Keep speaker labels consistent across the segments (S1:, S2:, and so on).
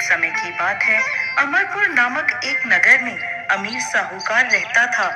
S1: समय की बात है। अमरपुर नामक एक नगर में अमीर साहूकार रहता था।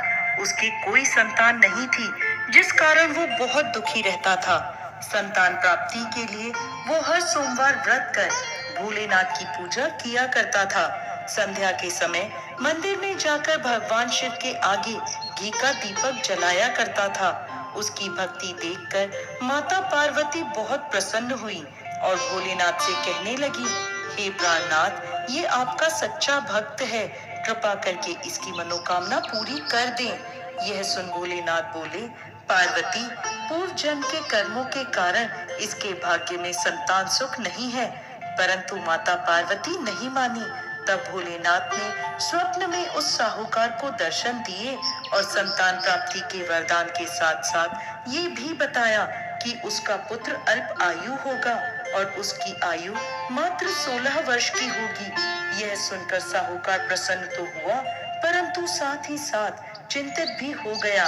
S1: उसकी कोई संतान नहीं थी, जिस कारण वो बहुत दुखी रहता था। संतान प्राप्ति के लिए वो हर सोमवार व्रत कर भोलेनाथ की पूजा किया करता था। संध्या के समय मंदिर में जाकर भगवान शिव के आगे घी का दीपक जलाया करता था। उसकी भक्ति देखकर माता पार्वती बहुत प्रसन्न हुई और भोलेनाथ से कहने लगी, हे प्राणनाथ, ये आपका सच्चा भक्त है, कृपा करके इसकी मनोकामना पूरी कर दें। यह सुन भोलेनाथ बोले, पार्वती, पूर्व जन्म के कर्मों के कारण इसके भाग्य में संतान सुख नहीं है। परंतु माता पार्वती नहीं मानी। तब भोलेनाथ ने स्वप्न में उस साहूकार को दर्शन दिए और संतान प्राप्ति के वरदान के साथ साथ ये भी बताया कि उसका पुत्र अल्प आयु होगा और उसकी आयु मात्र 16 वर्ष की होगी। यह सुनकर साहूकार प्रसन्न तो हुआ, परंतु साथ ही साथ चिंतित भी हो गया।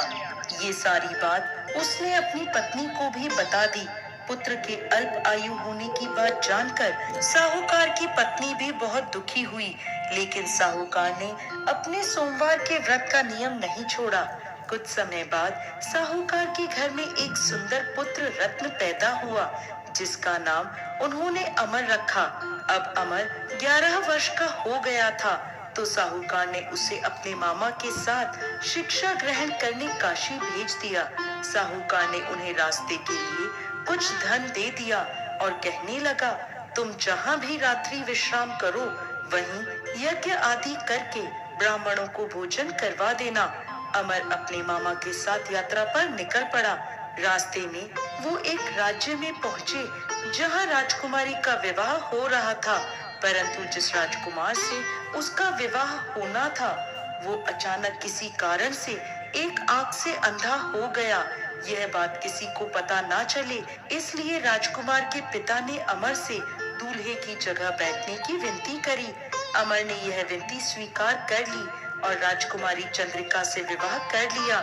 S1: ये सारी बात उसने अपनी पत्नी को भी बता दी। पुत्र के अल्प आयु होने की बात जानकर साहूकार की पत्नी भी बहुत दुखी हुई, लेकिन साहूकार ने अपने सोमवार के व्रत का नियम नहीं छोड़ा। कुछ समय बाद साहूकार के घर में एक सुंदर पुत्र रत्न पैदा हुआ, जिसका नाम उन्होंने अमर रखा। अब अमर 11 वर्ष का हो गया था, तो साहूकार ने उसे अपने मामा के साथ शिक्षा ग्रहण करने काशी भेज दिया। साहूकार ने उन्हें रास्ते के लिए कुछ धन दे दिया और कहने लगा, तुम जहाँ भी रात्रि विश्राम करो, वहीं यज्ञ आदि करके ब्राह्मणों को भोजन करवा देना। अमर अपने मामा के साथ यात्रा पर निकल पड़ा। रास्ते में वो एक राज्य में पहुँचे, जहाँ राजकुमारी का विवाह हो रहा था, परंतु जिस राजकुमार से उसका विवाह होना था, वो अचानक किसी कारण से एक आंख से अंधा हो गया। यह बात किसी को पता ना चले, इसलिए राजकुमार के पिता ने अमर से दूल्हे की जगह बैठने की विनती करी। अमर ने यह विनती स्वीकार कर ली और राजकुमारी चंद्रिका से विवाह कर लिया।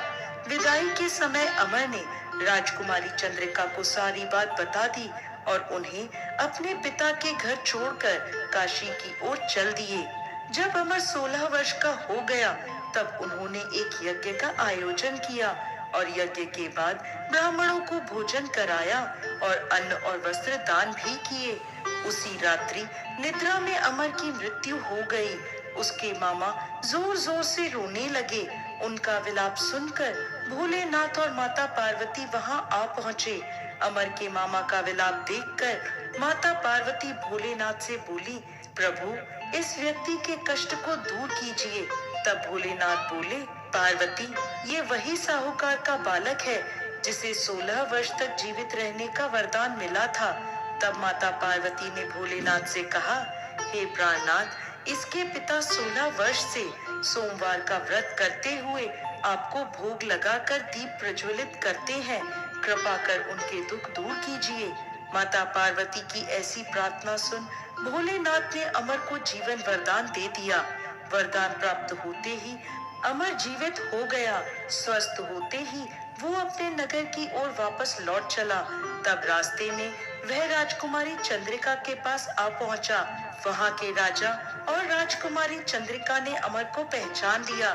S1: विदाई के समय अमर ने राजकुमारी चंद्रिका को सारी बात बता दी और उन्हें अपने पिता के घर छोड़कर काशी की ओर चल दिए। जब अमर 16 वर्ष का हो गया, तब उन्होंने एक यज्ञ का आयोजन किया और यज्ञ के बाद ब्राह्मणों को भोजन कराया और अन्न और वस्त्र दान भी किए। उसी रात्रि निद्रा में अमर की मृत्यु हो गई। उसके मामा जोर जोर से रोने लगे। उनका विलाप सुनकर भोलेनाथ और माता पार्वती वहां आ पहुँचे। अमर के मामा का विलाप देखकर माता पार्वती भोलेनाथ से बोली, प्रभु, इस व्यक्ति के कष्ट को दूर कीजिए। तब भोलेनाथ बोले, पार्वती, ये वही साहूकार का बालक है जिसे 16 वर्ष तक जीवित रहने का वरदान मिला था। तब माता पार्वती ने भोलेनाथ से कहा, हे प्राणनाथ, इसके पिता 16 वर्ष से सोमवार का व्रत करते हुए आपको भोग लगाकर दीप प्रज्वलित करते हैं। कृपा कर उनके दुख दूर कीजिए। माता पार्वती की ऐसी प्रार्थना सुन भोलेनाथ ने अमर को जीवन वरदान दे दिया। वरदान प्राप्त होते ही अमर जीवित हो गया। स्वस्थ होते ही वो अपने नगर की ओर वापस लौट चला। तब रास्ते में वह राजकुमारी चंद्रिका के पास आ पहुंचा। वहां के राजा और राजकुमारी चंद्रिका ने अमर को पहचान लिया।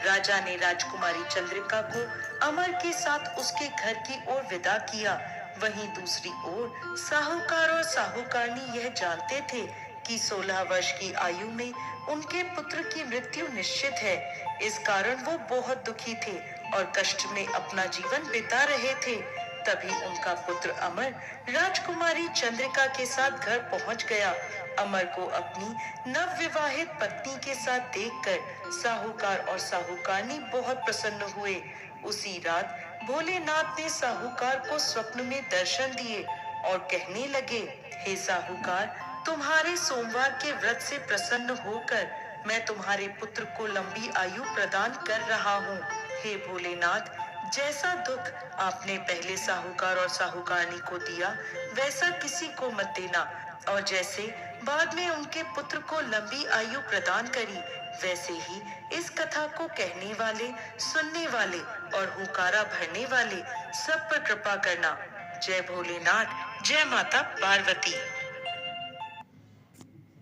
S1: राजा ने राजकुमारी चंद्रिका को अमर के साथ उसके घर की ओर विदा किया। वहीं दूसरी ओर साहूकार और साहूकारनी यह जानते थे कि 16 वर्ष की आयु में उनके पुत्र की मृत्यु निश्चित है। इस कारण वो बहुत दुखी थे और कष्ट में अपना जीवन बिता रहे थे। तभी उनका पुत्र अमर राजकुमारी चंद्रिका के साथ घर पहुंच गया। अमर को अपनी नवविवाहित पत्नी के साथ देखकर साहूकार और साहूकारनी बहुत प्रसन्न हुए। उसी रात भोलेनाथ ने साहूकार को स्वप्न में दर्शन दिए और कहने लगे, हे साहूकार, तुम्हारे सोमवार के व्रत से प्रसन्न होकर मैं तुम्हारे पुत्र को लंबी आयु प्रदान कर रहा हूँ। हे भोलेनाथ, जैसा दुख आपने पहले साहूकार और साहूकारनी को दिया, वैसा किसी को मत देना, और जैसे बाद में उनके पुत्र को लंबी आयु प्रदान करी, वैसे ही इस कथा को कहने वाले, सुनने वाले और हुंकारा भरने वाले सब पर कृपा करना। जय भोलेनाथ, जय माता पार्वती।